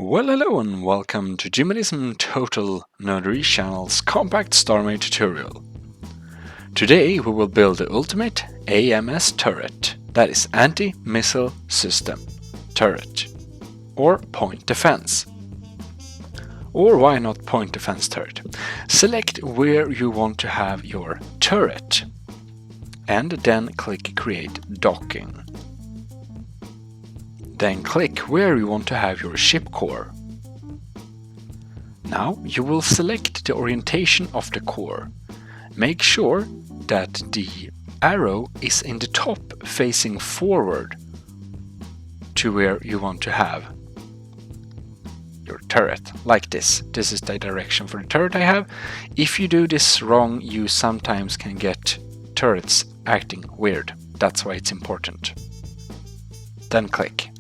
Well, hello and welcome to Jimmyism Total Nerdery Channel's compact StarMade tutorial. Today we will build the ultimate AMS turret, that is Anti-Missile System Turret, or Point Defense. Or why not Point Defense Turret? Select where you want to have your turret and then click Create Docking. Then click where you want to have your ship core. Now you will select the orientation of the core. Make sure that the arrow is in the top facing forward to where you want to have your turret, like this. This is the direction for the turret I have. If you do this wrong, you sometimes can get turrets acting weird. That's why it's important. Then click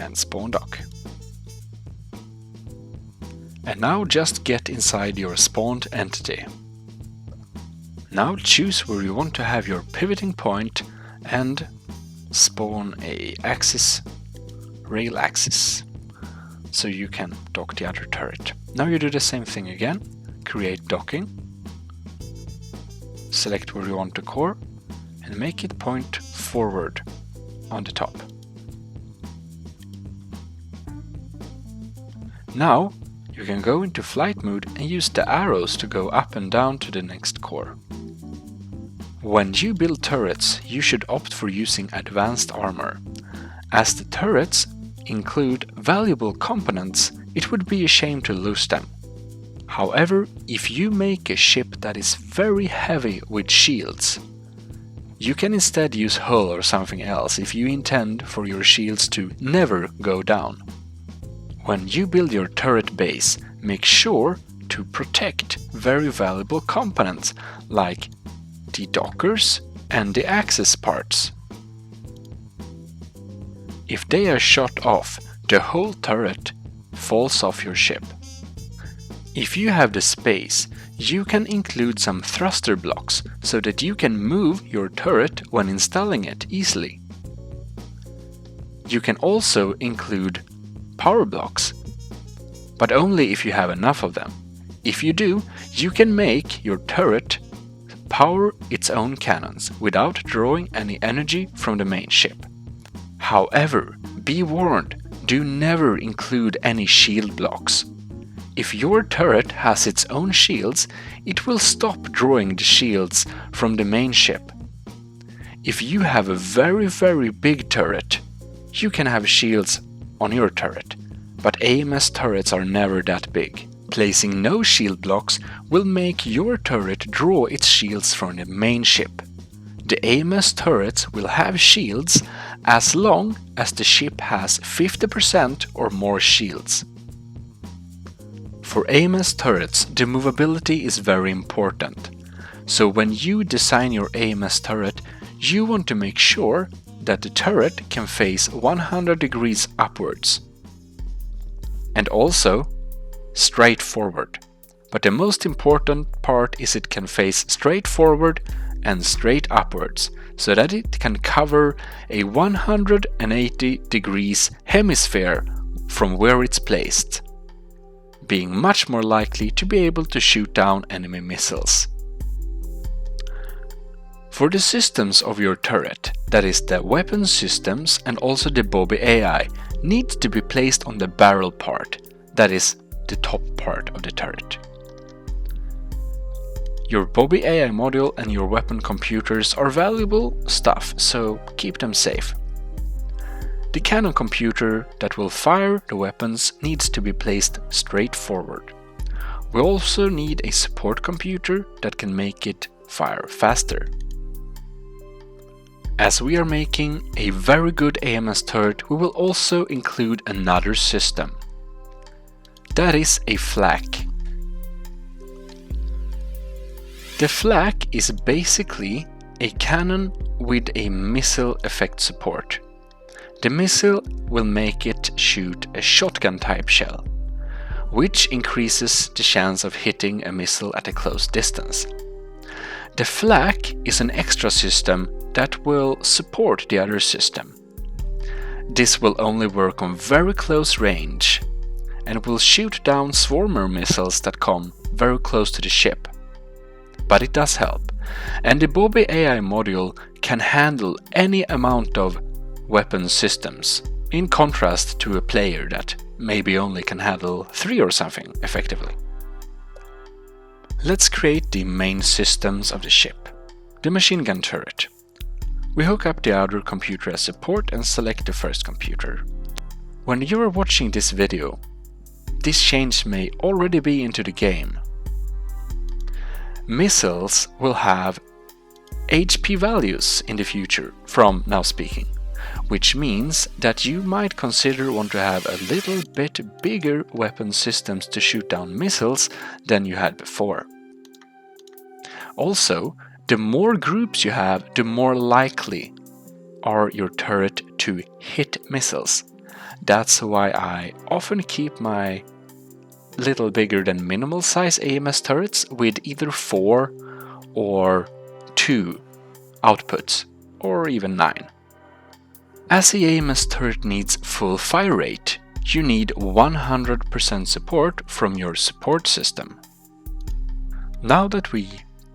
and spawn dock. And now just get inside your spawned entity. Now choose where you want to have your pivoting point and spawn a axis, rail axis, so you can dock the other turret. Now you do the same thing again, create docking, select where you want the core and make it point forward on the top. Now you can go into flight mode and use the arrows to go up and down to the next core. When you build turrets, you should opt for using advanced armor. As the turrets include valuable components, it would be a shame to lose them. However, if you make a ship that is very heavy with shields, you can instead use hull or something else if you intend for your shields to never go down. When you build your turret base, make sure to protect very valuable components like the dockers and the access parts. If they are shot off, the whole turret falls off your ship. If you have the space, you can include some thruster blocks so that you can move your turret when installing it easily. You can also include power blocks, but only if you have enough of them. If you do, you can make your turret power its own cannons without drawing any energy from the main ship. However, be warned, do never include any shield blocks. If your turret has its own shields, it will stop drawing the shields from the main ship. If you have a very big turret, you can have shields on your turret, but AMS turrets are never that big. Placing no shield blocks will make your turret draw its shields from the main ship. The AMS turrets will have shields as long as the ship has 50% or more shields. For AMS turrets, the movability is very important. So when you design your AMS turret, you want to make sure that the turret can face 100 degrees upwards. And also straight forward. But the most important part is it can face straight forward and straight upwards, so that it can cover a 180 degrees hemisphere from where it's placed, being much more likely to be able to shoot down enemy missiles. For the systems of your turret, that is the weapon systems and also the Bobby AI, needs to be placed on the barrel part, that is the top part of the turret. Your Bobby AI module and your weapon computers are valuable stuff, so keep them safe. The cannon computer that will fire the weapons needs to be placed straight forward. We also need a support computer that can make it fire faster. As we are making a very good AMS turret, we will also include another system. That is a flak. The flak is basically a cannon with a missile effect support. The missile will make it shoot a shotgun type shell, which increases the chance of hitting a missile at a close distance. The flak is an extra system that will support the other system. this will only work on very close range and will shoot down swarmer missiles that come very close to the ship. But it does help, and the Bobby AI module can handle any amount of weapon systems, in contrast to a player that maybe only can handle 3 or something effectively. Let's create the main systems of the ship. The machine gun turret. We hook up the other computer as support and select the first computer. When you are watching this video, this change may already be into the game. Missiles will have HP values in the future from now speaking, which means that you might consider want to have a little bit bigger weapon systems to shoot down missiles than you had before. Also, the more groups you have, the more likely are your turret to hit missiles. That's why I often keep my little bigger than minimal size AMS turrets with either 4 or 2 outputs, or even 9. As the AMS turret needs full fire rate, you need 100% support from your support system. Now that we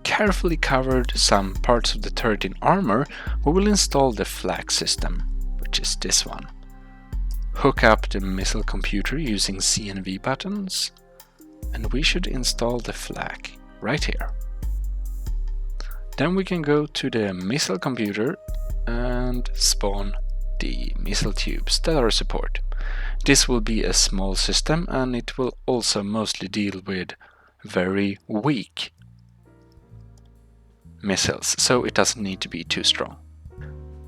carefully covered some parts of the turret in armor, we will install the flag system, which is this one. Hook up the missile computer using CNV buttons, and we should install the flag right here. Then we can go to the missile computer and spawn the missile tubes that are support. This will be a small system, and it will also mostly deal with very weak missiles, so it doesn't need to be too strong.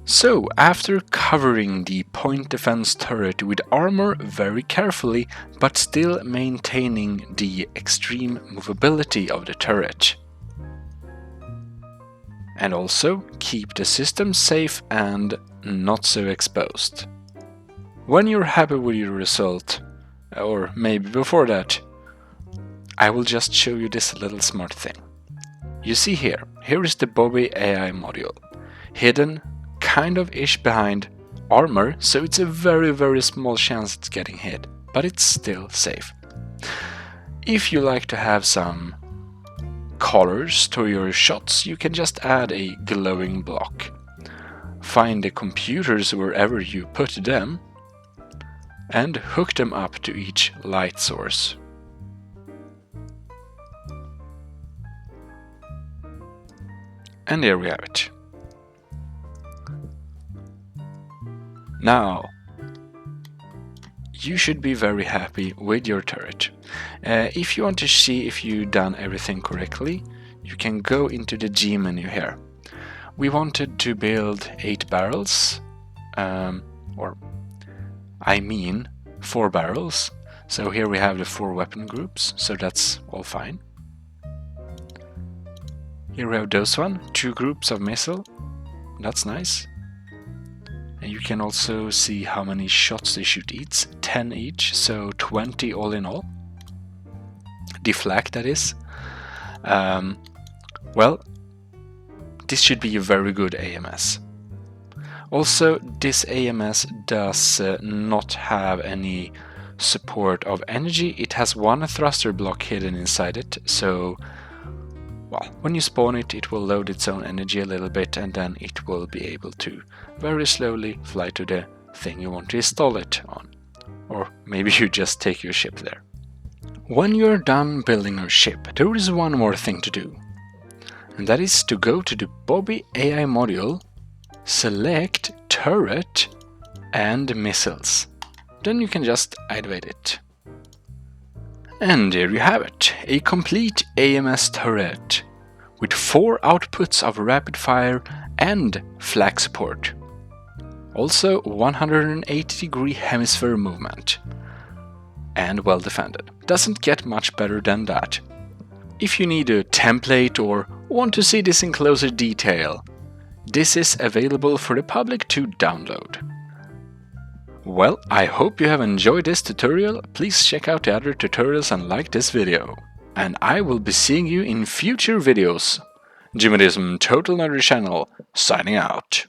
So, after covering the point defense turret with armor very carefully, but still maintaining the extreme movability of the turret, and also keep the system safe and not so exposed. When you're happy with your result, or maybe before that, I will just show you this little smart thing. You see here is the Bobby AI module, hidden kind of ish behind armor, so it's a very small chance it's getting hit, but it's still safe. If you like to have some colors to your shots, you can just add a glowing block. Find the computers wherever you put them and hook them up to each light source. And there we have it. Now, you should be very happy with your turret. If you want to see if you've done everything correctly, you can go into the G menu here. We wanted to build 8 barrels, or I mean 4 barrels. So here we have the 4 weapon groups, so that's all fine. Here we have those 2 groups of missile, that's nice. And you can also see how many shots they shoot each, 10 each, so 20 all in all. The flag, that is. Well, this should be a very good AMS. Also, this AMS does not have any support of energy. It has 1 thruster block hidden inside it, so well, when you spawn it, it will load its own energy a little bit, and then it will be able to very slowly fly to the thing you want to install it on. Or maybe you just take your ship there. When you're done building your ship, there is one more thing to do. And that is to go to the Bobby AI module, select turret and missiles. Then you can just activate it. And there you have it, a complete AMS turret with 4 outputs of rapid fire and flag support. Also 180-degree hemisphere movement. And well defended. Doesn't get much better than that. If you need a template or want to see this in closer detail, this is available for the public to download. Well, I hope you have enjoyed this tutorial. Please check out the other tutorials and like this video. And I will be seeing you in future videos. Jimmyism Total Nerdy Channel, signing out.